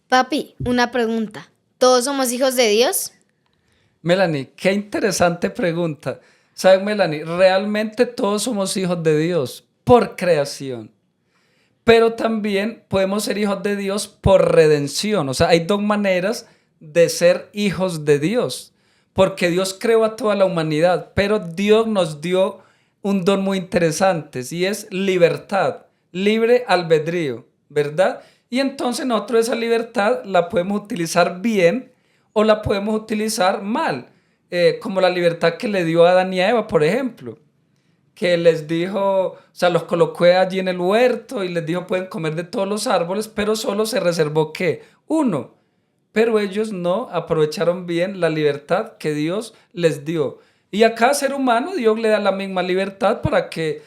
Papi, una pregunta. ¿Todos somos hijos de Dios? Melanie, qué interesante pregunta. ¿Sabes, Melanie? Realmente todos somos hijos de Dios por creación, pero también podemos ser hijos de Dios por redención. O sea, hay dos maneras de ser hijos de Dios, porque Dios creó a toda la humanidad, pero Dios nos dio un don muy interesante y es libertad, libre albedrío, ¿verdad? Y entonces nosotros esa libertad la podemos utilizar bien o la podemos utilizar mal, como la libertad que le dio a Adán y a Eva, por ejemplo, que les dijo, o sea, los colocó allí en el huerto y les dijo pueden comer de todos los árboles, pero solo se reservó ¿qué? Uno. Pero ellos no aprovecharon bien la libertad que Dios les dio. Y a cada ser humano Dios le da la misma libertad para que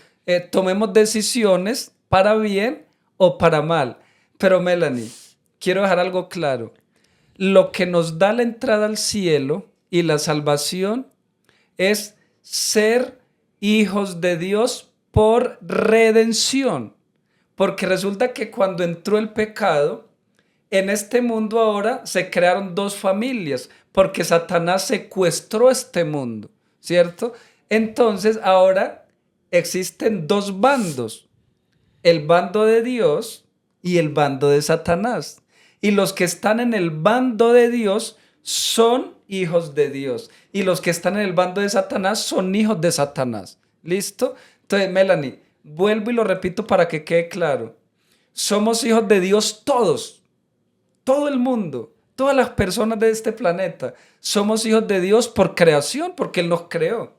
tomemos decisiones para bien o para mal. Pero Melanie, quiero dejar algo claro. Lo que nos da la entrada al cielo y la salvación es ser hijos de Dios por redención. Porque resulta que cuando entró el pecado, en este mundo ahora se crearon dos familias, porque Satanás secuestró este mundo, ¿cierto? Entonces ahora existen dos bandos, el bando de Dios y el bando de Satanás. Y los que están en el bando de Dios son hijos de Dios. Y los que están en el bando de Satanás son hijos de Satanás. ¿Listo? Entonces, Melanie, vuelvo y lo repito para que quede claro. Somos hijos de Dios todos, todo el mundo, todas las personas de este planeta. Somos hijos de Dios por creación, porque Él nos creó.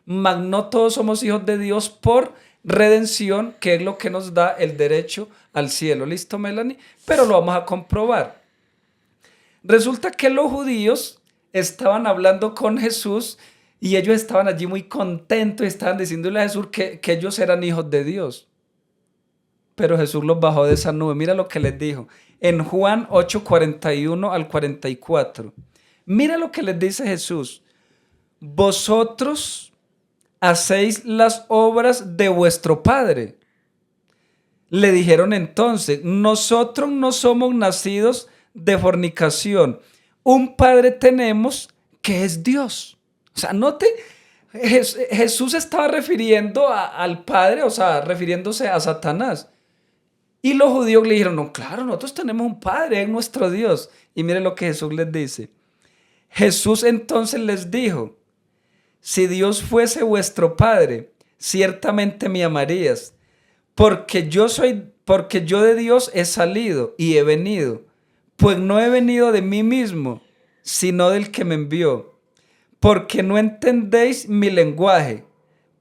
Mas no todos somos hijos de Dios por redención, que es lo que nos da el derecho al cielo. ¿Listo, Melanie? Pero lo vamos a comprobar. Resulta que los judíos estaban hablando con Jesús y ellos estaban allí muy contentos y estaban diciéndole a Jesús que ellos eran hijos de Dios. Pero Jesús los bajó de esa nube. Mira lo que les dijo en Juan 8:41 al 44. Mira lo que les dice Jesús. Vosotros hacéis las obras de vuestro padre. Le dijeron entonces, nosotros no somos nacidos de fornicación. Un padre tenemos que es Dios. O sea, note, Jesús estaba refiriendo al padre, o sea, refiriéndose a Satanás. Y los judíos le dijeron, no, claro, nosotros tenemos un padre, es nuestro Dios. Y mire lo que Jesús les dice. Jesús entonces les dijo, si Dios fuese vuestro padre, ciertamente me amarías, porque yo de Dios he salido y he venido, pues no he venido de mí mismo, sino del que me envió. Porque no entendéis mi lenguaje,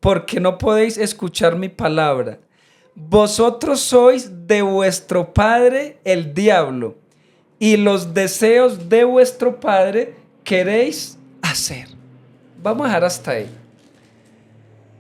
porque no podéis escuchar mi palabra. Vosotros sois de vuestro padre el diablo, y los deseos de vuestro padre queréis hacer. Vamos a dejar hasta ahí.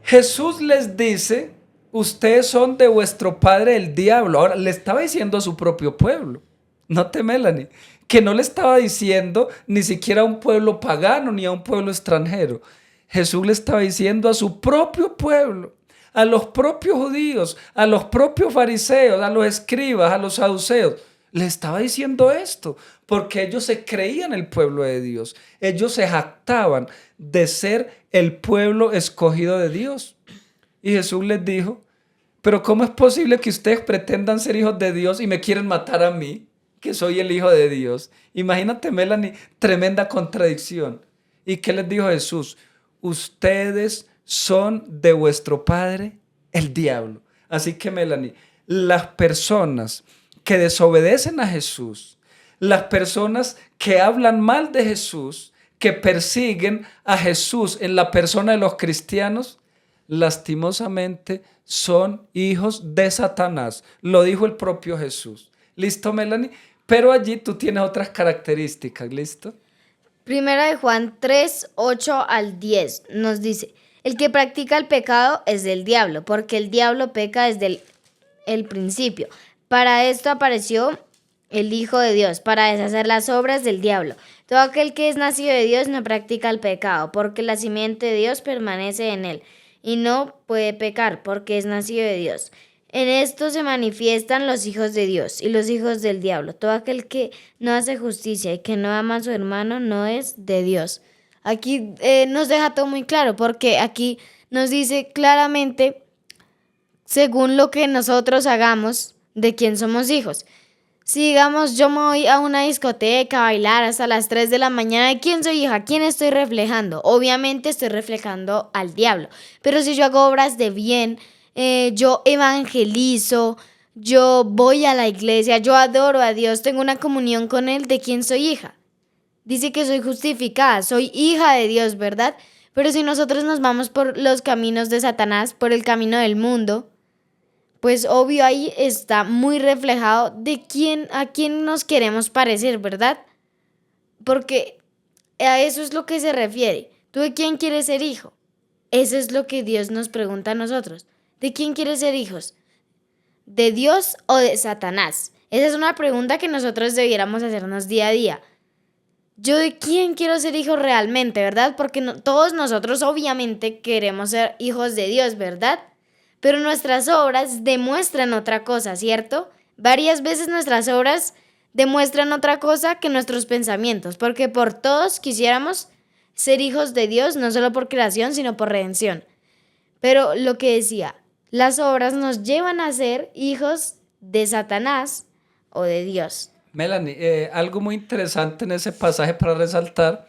Jesús les dice, ustedes son de vuestro padre el diablo. Ahora, le estaba diciendo a su propio pueblo. Note, Melanie, que no le estaba diciendo ni siquiera a un pueblo pagano ni a un pueblo extranjero. Jesús le estaba diciendo a su propio pueblo, a los propios judíos, a los propios fariseos, a los escribas, a los saduceos. Le estaba diciendo esto porque ellos se creían el pueblo de Dios. Ellos se jactaban de ser el pueblo escogido de Dios. Y Jesús les dijo, pero ¿cómo es posible que ustedes pretendan ser hijos de Dios y me quieren matar a mí, que soy el hijo de Dios? Imagínate, Melanie, tremenda contradicción. ¿Y qué les dijo Jesús? Ustedes son de vuestro padre, el diablo. Así que, Melanie, las personas que desobedecen a Jesús, las personas que hablan mal de Jesús, que persiguen a Jesús en la persona de los cristianos, lastimosamente son hijos de Satanás. Lo dijo el propio Jesús. ¿Listo, Melanie? Pero allí tú tienes otras características, ¿listo? Primera de Juan 3, 8 al 10 nos dice, el que practica el pecado es del diablo, porque el diablo peca desde el principio. Para esto apareció el Hijo de Dios, para deshacer las obras del diablo. Todo aquel que es nacido de Dios no practica el pecado, porque la simiente de Dios permanece en él, y no puede pecar, porque es nacido de Dios. En esto se manifiestan los hijos de Dios y los hijos del diablo. Todo aquel que no hace justicia y que no ama a su hermano no es de Dios. Aquí nos deja todo muy claro, porque aquí nos dice claramente, según lo que nosotros hagamos, de quién somos hijos. Si digamos yo me voy a una discoteca a bailar hasta las 3 de la mañana, ¿de quién soy hija? ¿Quién estoy reflejando? Obviamente estoy reflejando al diablo. Pero si yo hago obras de bien, yo evangelizo, yo voy a la iglesia, yo adoro a Dios, tengo una comunión con Él, ¿de quién soy hija? Dice que soy justificada, soy hija de Dios, ¿verdad? Pero si nosotros nos vamos por los caminos de Satanás, por el camino del mundo, pues obvio ahí está muy reflejado a quién nos queremos parecer, ¿verdad? Porque a eso es lo que se refiere. ¿Tú de quién quieres ser hijo? Eso es lo que Dios nos pregunta a nosotros. ¿De quién quieres ser hijos? ¿De Dios o de Satanás? Esa es una pregunta que nosotros debiéramos hacernos día a día. ¿Yo de quién quiero ser hijo realmente, verdad? Porque todos nosotros obviamente queremos ser hijos de Dios, ¿verdad? Pero nuestras obras demuestran otra cosa, ¿cierto? Varias veces nuestras obras demuestran otra cosa que nuestros pensamientos, porque por todos quisiéramos ser hijos de Dios, no solo por creación, sino por redención. Pero lo que decía, las obras nos llevan a ser hijos de Satanás o de Dios. Melanie, algo muy interesante en ese pasaje para resaltar,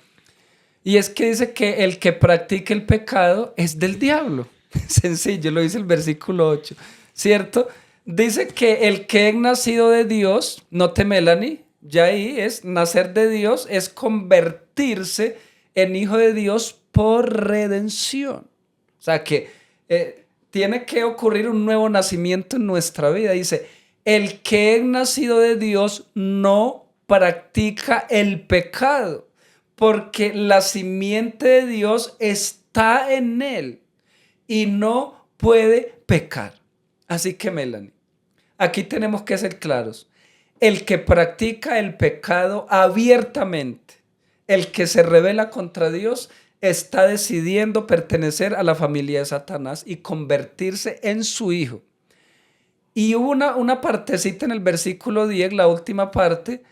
y es que dice que el que practica el pecado es del diablo. Sencillo, lo dice el versículo 8, ¿cierto? Dice que el que es nacido de Dios, note Melanie, ya ahí es nacer de Dios, es convertirse en hijo de Dios por redención. O sea que tiene que ocurrir un nuevo nacimiento en nuestra vida. Dice, el que es nacido de Dios no practica el pecado, porque la simiente de Dios está en él y no puede pecar. Así que Melanie, aquí tenemos que ser claros. El que practica el pecado abiertamente, el que se rebela contra Dios, está decidiendo pertenecer a la familia de Satanás y convertirse en su hijo. Y hubo una partecita en el versículo 10, la última parte,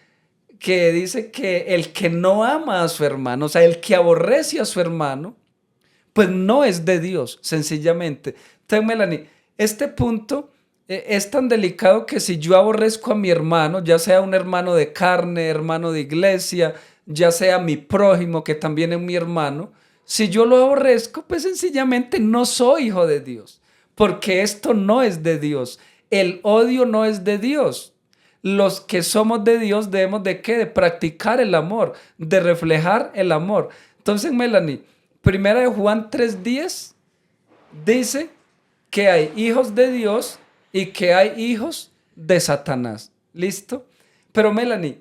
que dice que el que no ama a su hermano, o sea, el que aborrece a su hermano, pues no es de Dios, sencillamente. Entonces, Melanie, este punto es tan delicado que si yo aborrezco a mi hermano, ya sea un hermano de carne, hermano de iglesia, ya sea mi prójimo, que también es mi hermano, si yo lo aborrezco, pues sencillamente no soy hijo de Dios, porque esto no es de Dios. El odio no es de Dios. Los que somos de Dios debemos de ¿qué? De practicar el amor, de reflejar el amor. Entonces, Melanie, Primera de Juan 3:10 dice que hay hijos de Dios y que hay hijos de Satanás. ¿Listo? Pero Melanie,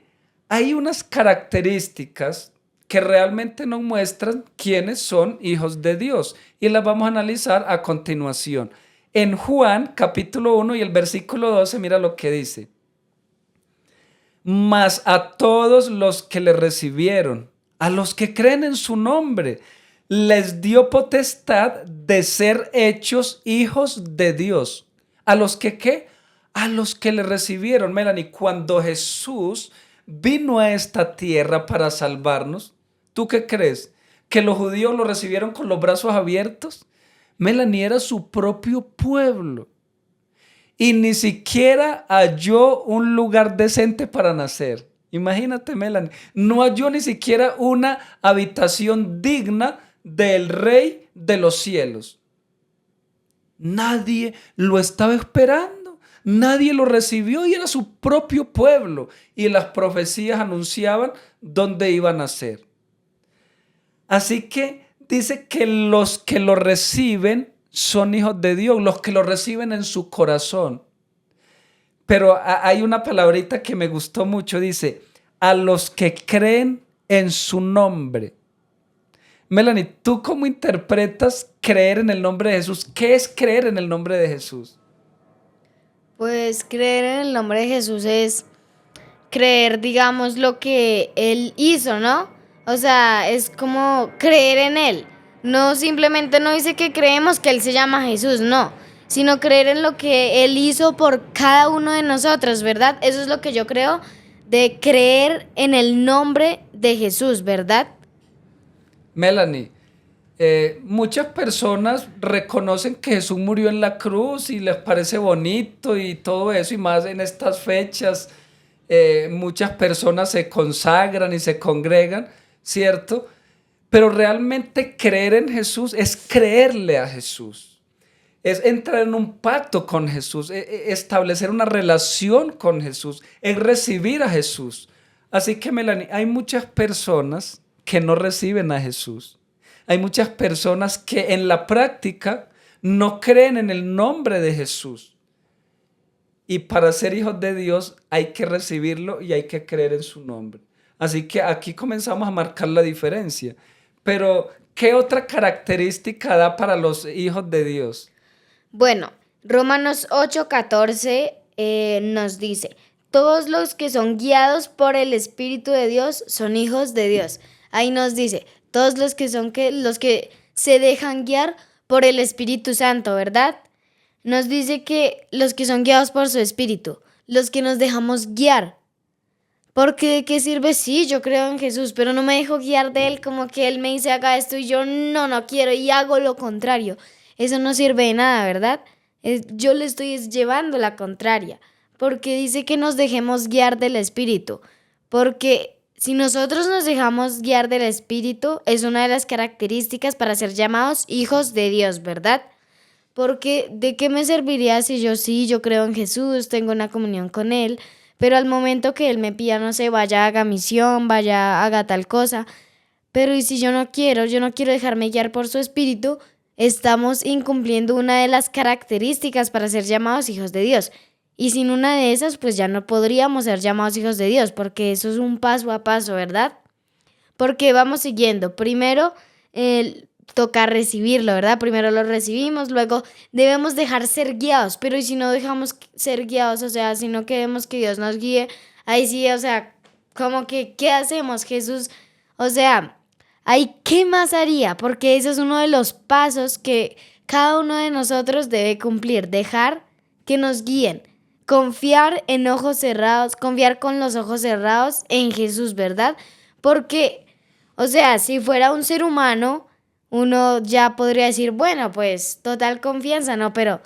hay unas características que realmente nos muestran quiénes son hijos de Dios y las vamos a analizar a continuación. En Juan capítulo 1 y el versículo 12, mira lo que dice. Mas a todos los que le recibieron, a los que creen en su nombre, les dio potestad de ser hechos hijos de Dios. ¿A los que qué? A los que le recibieron. Melanie, cuando Jesús vino a esta tierra para salvarnos, ¿tú qué crees? ¿Que los judíos lo recibieron con los brazos abiertos? Melanie, era su propio pueblo. Y ni siquiera halló un lugar decente para nacer. Imagínate, Melanie, no halló ni siquiera una habitación digna del Rey de los cielos. Nadie lo estaba esperando, nadie lo recibió y era su propio pueblo. Y las profecías anunciaban dónde iba a nacer. Así que dice que los que lo reciben son hijos de Dios, los que lo reciben en su corazón. Pero hay una palabrita que me gustó mucho, dice, a los que creen en su nombre. Melanie, ¿tú cómo interpretas creer en el nombre de Jesús? ¿Qué es creer en el nombre de Jesús? Pues creer en el nombre de Jesús es creer, digamos, lo que Él hizo, ¿no? O sea, es como creer en Él. No simplemente no dice que creemos que Él se llama Jesús, no. sino creer en lo que Él hizo por cada uno de nosotros, ¿verdad? Eso es lo que yo creo de creer en el nombre de Jesús, ¿verdad? Melanie, muchas personas reconocen que Jesús murió en la cruz y les parece bonito y todo eso, y más en estas fechas, muchas personas se consagran y se congregan, ¿cierto? Pero realmente creer en Jesús es creerle a Jesús, es entrar en un pacto con Jesús, establecer una relación con Jesús, es recibir a Jesús. Así que, Melanie, hay muchas personas que no reciben a Jesús. Hay muchas personas que en la práctica no creen en el nombre de Jesús. Y para ser hijos de Dios hay que recibirlo y hay que creer en su nombre. Así que aquí comenzamos a marcar la diferencia. Pero, ¿qué otra característica da para los hijos de Dios? Bueno, Romanos 8:14 nos dice, todos los que son guiados por el Espíritu de Dios son hijos de Dios. Ahí nos dice, todos los que se dejan guiar por el Espíritu Santo, ¿verdad? Nos dice que los que son guiados por su Espíritu, los que nos dejamos guiar. Porque de qué sirve, sí, yo creo en Jesús, pero no me dejo guiar de Él como que Él me dice haga esto y yo no quiero y hago lo contrario. Eso no sirve de nada, ¿verdad? Yo le estoy llevando la contraria, porque dice que nos dejemos guiar del Espíritu, porque si nosotros nos dejamos guiar del Espíritu es una de las características para ser llamados hijos de Dios, ¿verdad? Porque ¿de qué me serviría si yo sí, yo creo en Jesús, tengo una comunión con Él, pero al momento que Él me pida, no sé, vaya, haga misión, vaya, haga tal cosa, pero y si yo no quiero dejarme guiar por su espíritu, estamos incumpliendo una de las características para ser llamados hijos de Dios. Y sin una de esas, pues ya no podríamos ser llamados hijos de Dios, porque eso es un paso a paso, ¿verdad? Porque vamos siguiendo. Primero, toca recibirlo, ¿verdad? Primero lo recibimos, luego debemos dejar ser guiados, pero ¿y si no dejamos ser guiados? O sea, si no queremos que Dios nos guíe, ahí sí, o sea, como que, ¿qué hacemos, Jesús? O sea, ahí, ¿qué más haría? Porque ese es uno de los pasos que cada uno de nosotros debe cumplir, dejar que nos guíen, confiar en ojos cerrados, confiar con los ojos cerrados en Jesús, ¿verdad? Porque, o sea, si fuera un ser humano, uno ya podría decir, bueno, pues total confianza, ¿no? Pero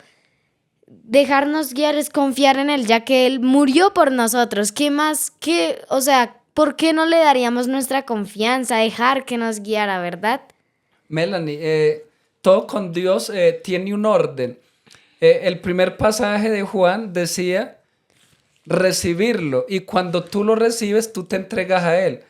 dejarnos guiar es confiar en Él, ya que Él murió por nosotros. ¿Qué más? ¿Qué? O sea, ¿por qué no le daríamos nuestra confianza, dejar que nos guiara, verdad? Melanie, todo con Dios tiene un orden. El primer pasaje de Juan decía recibirlo y cuando tú lo recibes, tú te entregas a Él.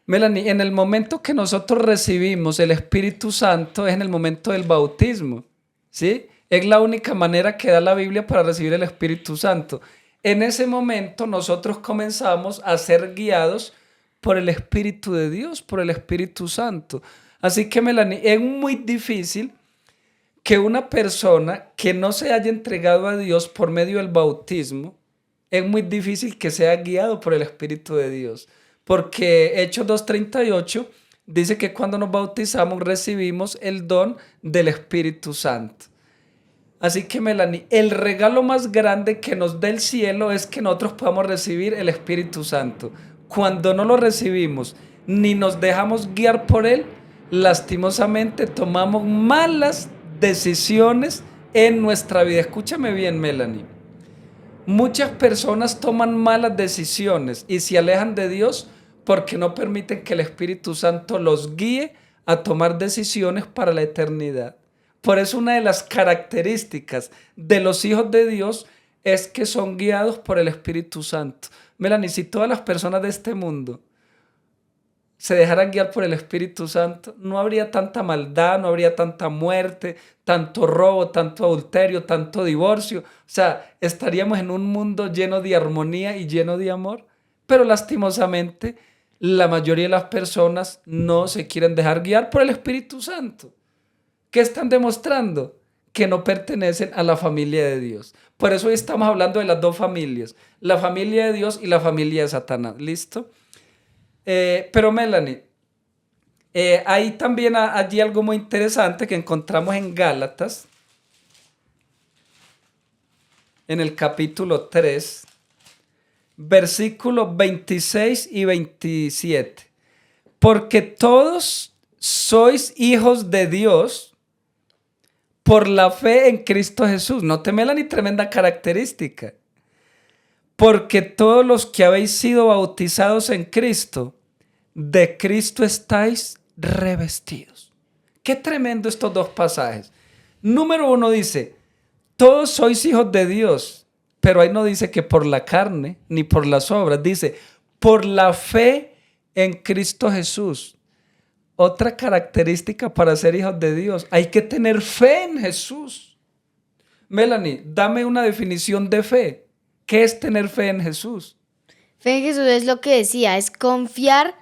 Melanie, en el momento que nosotros recibimos el Espíritu Santo es en el momento del bautismo, ¿sí? Es la única manera que da la Biblia para recibir el Espíritu Santo. En ese momento nosotros comenzamos a ser guiados por el Espíritu de Dios, por el Espíritu Santo. Así que, Melanie, es muy difícil que una persona que no se haya entregado a Dios por medio del bautismo, es muy difícil que sea guiado por el Espíritu de Dios. Porque Hechos 2:38 dice que cuando nos bautizamos recibimos el don del Espíritu Santo. Así que, Melanie, el regalo más grande que nos da el cielo es que nosotros podamos recibir el Espíritu Santo. Cuando no lo recibimos ni nos dejamos guiar por Él, lastimosamente tomamos malas decisiones en nuestra vida. Escúchame bien, Melanie. Muchas personas toman malas decisiones y se alejan de Dios porque no permiten que el Espíritu Santo los guíe a tomar decisiones para la eternidad. Por eso una de las características de los hijos de Dios es que son guiados por el Espíritu Santo. Melanie, si todas las personas de este mundo se dejaran guiar por el Espíritu Santo, no habría tanta maldad, no habría tanta muerte, tanto robo, tanto adulterio, tanto divorcio. O sea, estaríamos en un mundo lleno de armonía y lleno de amor. Pero lastimosamente, la mayoría de las personas no se quieren dejar guiar por el Espíritu Santo. ¿Qué están demostrando? Que no pertenecen a la familia de Dios. Por eso hoy estamos hablando de las dos familias, la familia de Dios y la familia de Satanás. ¿Listo? Pero Melanie, hay también allí algo muy interesante que encontramos en Gálatas. en el capítulo 3, versículos 26 y 27. Porque todos sois hijos de Dios por la fe en Cristo Jesús. No temela ni tremenda característica. Porque todos los que habéis sido bautizados en Cristo, de Cristo estáis revestidos. Qué tremendo estos dos pasajes. Número 1 dice, todos sois hijos de Dios, pero ahí no dice que por la carne ni por las obras, dice por la fe en Cristo Jesús. Otra característica para ser hijos de Dios, hay que tener fe en Jesús. Melanie, dame una definición de fe. ¿Qué es tener fe en Jesús? Fe en Jesús es lo que decía, es confiar,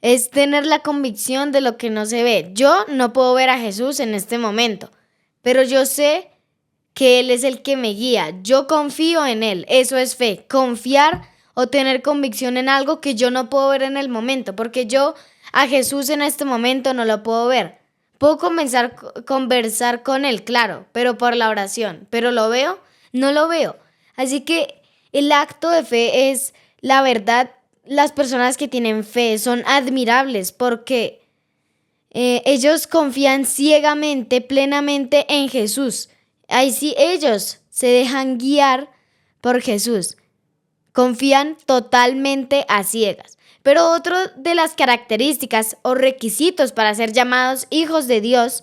es tener la convicción de lo que no se ve. Yo no puedo ver a Jesús en este momento, pero yo sé que Él es el que me guía. Yo confío en Él. Eso es fe. Confiar o tener convicción en algo que yo no puedo ver en el momento, porque yo a Jesús en este momento no lo puedo ver. Puedo comenzar a conversar con Él, claro, pero por la oración. ¿Pero lo veo? No lo veo. Así que el acto de fe es, la verdad, las personas que tienen fe son admirables porque ellos confían ciegamente, plenamente en Jesús. Ahí sí ellos se dejan guiar por Jesús. Confían totalmente a ciegas. Pero otro de las características o requisitos para ser llamados hijos de Dios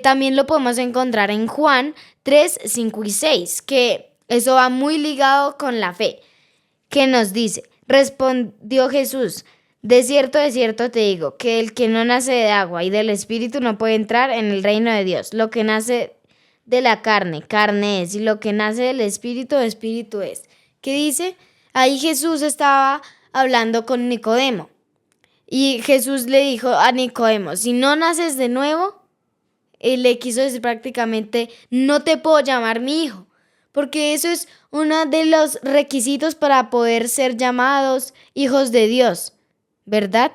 también lo podemos encontrar en Juan 3, 5 y 6, que eso va muy ligado con la fe, que nos dice, respondió Jesús, de cierto te digo, que el que no nace de agua y del Espíritu no puede entrar en el reino de Dios. Lo que nace de la carne, carne es, y lo que nace del Espíritu, Espíritu es. ¿Qué dice? Ahí Jesús estaba hablando con Nicodemo, y Jesús le dijo a Nicodemo, si no naces de nuevo, él le quiso decir prácticamente, no te puedo llamar mi hijo. Porque eso es uno de los requisitos para poder ser llamados hijos de Dios, ¿verdad?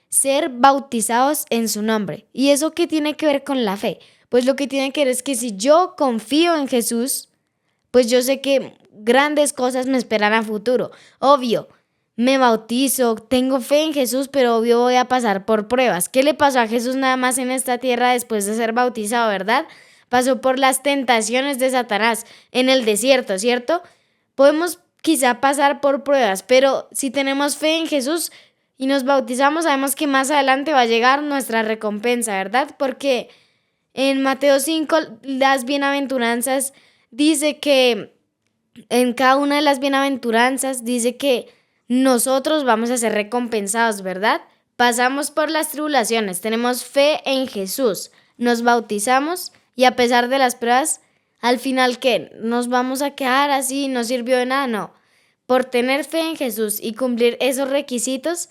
Ser bautizados en su nombre. ¿Y eso qué tiene que ver con la fe? Pues lo que tiene que ver es que si yo confío en Jesús, pues yo sé que grandes cosas me esperan a futuro. Obvio, me bautizo, tengo fe en Jesús, pero obvio voy a pasar por pruebas. ¿Qué le pasó a Jesús nada más en esta tierra después de ser bautizado, verdad? Pasó por las tentaciones de Satanás en el desierto, ¿cierto? Podemos quizá pasar por pruebas, pero si tenemos fe en Jesús y nos bautizamos, sabemos que más adelante va a llegar nuestra recompensa, ¿verdad? Porque en Mateo 5, las bienaventuranzas dice que en cada una de las bienaventuranzas dice que nosotros vamos a ser recompensados, ¿verdad? Pasamos por las tribulaciones, tenemos fe en Jesús, nos bautizamos y a pesar de las pruebas, al final, ¿qué? ¿Nos vamos a quedar así? ¿No sirvió de nada? No. Por tener fe en Jesús y cumplir esos requisitos,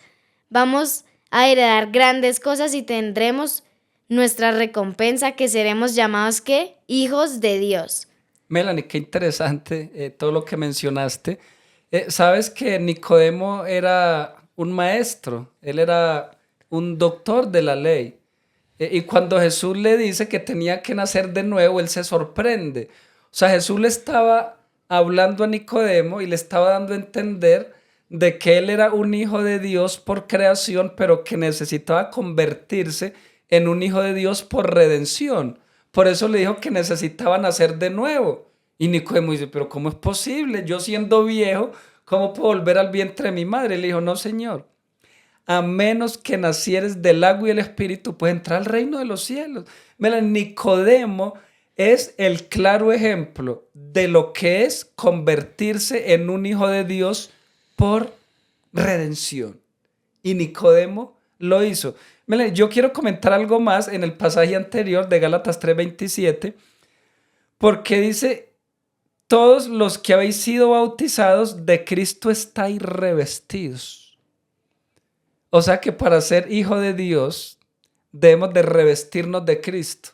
vamos a heredar grandes cosas y tendremos nuestra recompensa, que seremos llamados, ¿qué? Hijos de Dios. Melanie, qué interesante todo lo que mencionaste. Sabes que Nicodemo era un maestro, él era un doctor de la ley. Y cuando Jesús le dice que tenía que nacer de nuevo, él se sorprende. O sea, Jesús le estaba hablando a Nicodemo y le estaba dando a entender de que él era un hijo de Dios por creación, pero que necesitaba convertirse en un hijo de Dios por redención. Por eso le dijo que necesitaba nacer de nuevo. Y Nicodemo dice, pero ¿cómo es posible? Yo siendo viejo, ¿cómo puedo volver al vientre de mi madre? Y le dijo, no, Señor. A menos que nacieres del agua y el espíritu, puedes entrar al reino de los cielos. Mira, Nicodemo es el claro ejemplo de lo que es convertirse en un hijo de Dios por redención. Y Nicodemo lo hizo. Mira, yo quiero comentar algo más en el pasaje anterior de Gálatas 3:27, porque dice, todos los que habéis sido bautizados de Cristo estáis revestidos. O sea que para ser hijo de Dios debemos de revestirnos de Cristo.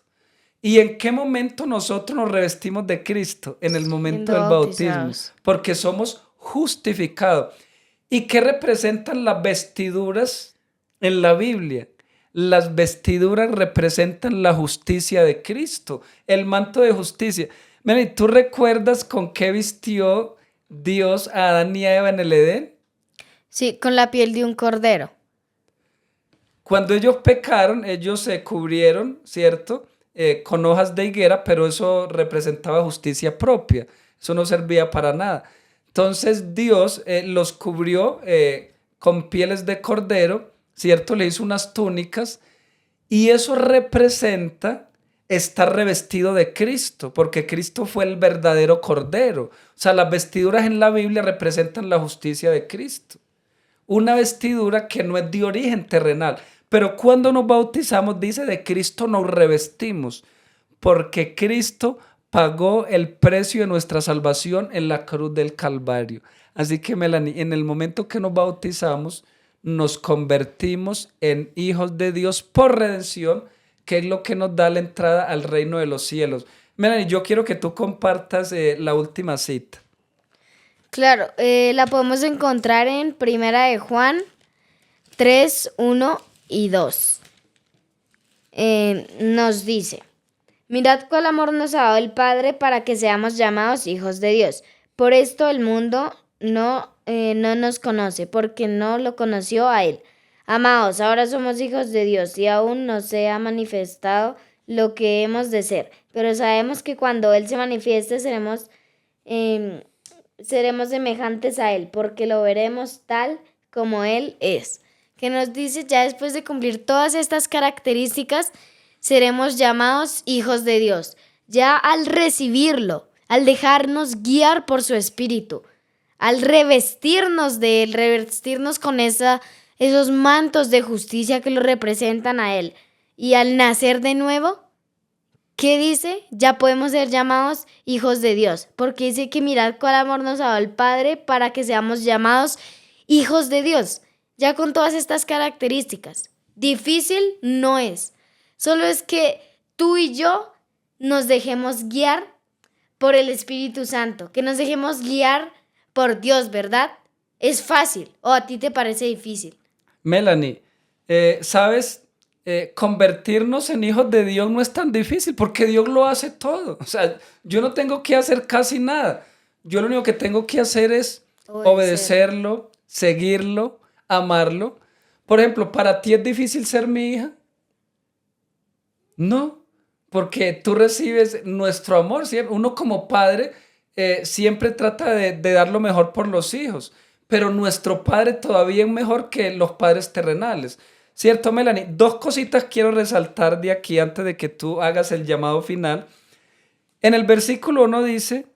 ¿Y en qué momento nosotros nos revestimos de Cristo? En el momento del bautismo. Porque somos justificados. ¿Y qué representan las vestiduras en la Biblia? Las vestiduras representan la justicia de Cristo, el manto de justicia. Melanie, ¿tú recuerdas con qué vistió Dios a Adán y a Eva en el Edén? Sí, con la piel de un cordero. Cuando ellos pecaron, ellos se cubrieron, ¿cierto? Con hojas de higuera, pero eso representaba justicia propia. Eso no servía para nada. Entonces Dios los cubrió con pieles de cordero, ¿cierto? Le hizo unas túnicas y eso representa estar revestido de Cristo, porque Cristo fue el verdadero cordero. O sea, las vestiduras en la Biblia representan la justicia de Cristo. Una vestidura que no es de origen terrenal. Pero cuando nos bautizamos, dice, de Cristo nos revestimos, porque Cristo pagó el precio de nuestra salvación en la cruz del Calvario. Así que, Melanie, en el momento que nos bautizamos, nos convertimos en hijos de Dios por redención, que es lo que nos da la entrada al reino de los cielos. Melanie, yo quiero que tú compartas la última cita. Claro, la podemos encontrar en Primera de Juan 3, 1 y 2. Nos dice, mirad cuál amor nos ha dado el Padre para que seamos llamados hijos de Dios. Por esto el mundo no nos conoce, porque no lo conoció a Él. Amados, ahora somos hijos de Dios y aún no se ha manifestado lo que hemos de ser. Pero sabemos que cuando Él se manifieste seremos semejantes a Él, porque lo veremos tal como Él es. Que nos dice, ya después de cumplir todas estas características, seremos llamados hijos de Dios. Ya al recibirlo, al dejarnos guiar por su Espíritu, al revestirnos de Él, revestirnos con esos mantos de justicia que lo representan a Él, y al nacer de nuevo, ¿qué dice? Ya podemos ser llamados hijos de Dios, porque dice que mirad cuál amor nos ha dado el Padre para que seamos llamados hijos de Dios, ya con todas estas características. Difícil no es, solo es que tú y yo nos dejemos guiar por el Espíritu Santo, que nos dejemos guiar por Dios, ¿verdad? Es fácil, o a ti te parece difícil. Melanie, ¿sabes? Convertirnos en hijos de Dios no es tan difícil porque Dios lo hace todo. O sea, yo no tengo que hacer casi nada. Yo lo único que tengo que hacer es obedecerlo, seguirlo, amarlo. Por ejemplo, ¿para ti es difícil ser mi hija? No, porque tú recibes nuestro amor. ¿Cierto? Uno como padre siempre trata de dar lo mejor por los hijos, pero nuestro Padre todavía es mejor que los padres terrenales. ¿Cierto, Melanie? Dos cositas quiero resaltar de aquí antes de que tú hagas el llamado final. En el versículo 1 dice,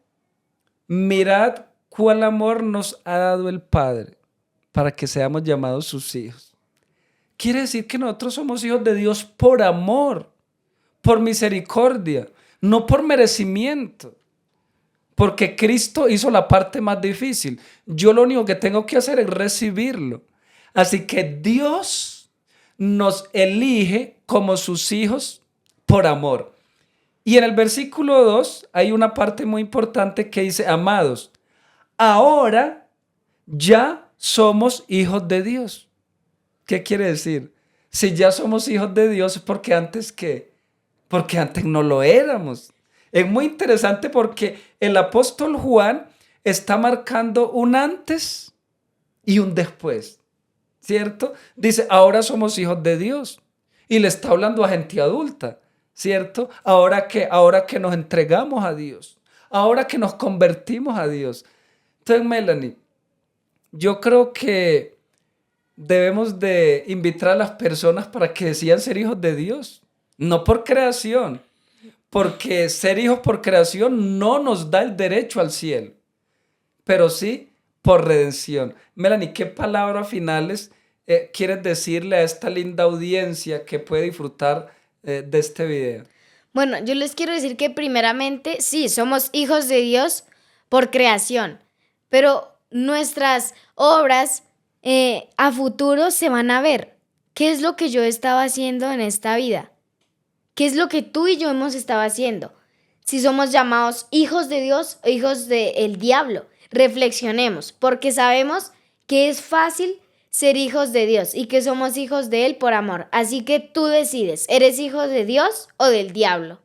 mirad cuál amor nos ha dado el Padre para que seamos llamados sus hijos. Quiere decir que nosotros somos hijos de Dios por amor, por misericordia, no por merecimiento. Porque Cristo hizo la parte más difícil. Yo lo único que tengo que hacer es recibirlo. Así que Dios nos elige como sus hijos por amor. Y en el versículo 2 hay una parte muy importante que dice, amados, ahora ya somos hijos de Dios. ¿Qué quiere decir? Si ya somos hijos de Dios, ¿porque antes qué? Porque antes no lo éramos. Es muy interesante porque el apóstol Juan está marcando un antes y un después, ¿cierto? Dice, ahora somos hijos de Dios. Y le está hablando a gente adulta, ¿cierto? Ahora que nos entregamos a Dios, ahora que nos convertimos a Dios. Entonces, Melanie, yo creo que debemos de invitar a las personas para que decidan ser hijos de Dios, no por creación. Porque ser hijos por creación no nos da el derecho al cielo, pero sí por redención. Melanie, ¿qué palabras finales quieres decirle a esta linda audiencia que puede disfrutar de este video? Bueno, yo les quiero decir que primeramente, sí, somos hijos de Dios por creación, pero nuestras obras a futuro se van a ver. ¿Qué es lo que yo estaba haciendo en esta vida? ¿Qué es lo que tú y yo hemos estado haciendo? Si somos llamados hijos de Dios o hijos del diablo, reflexionemos, porque sabemos que es fácil ser hijos de Dios y que somos hijos de Él por amor. Así que tú decides, ¿eres hijo de Dios o del diablo?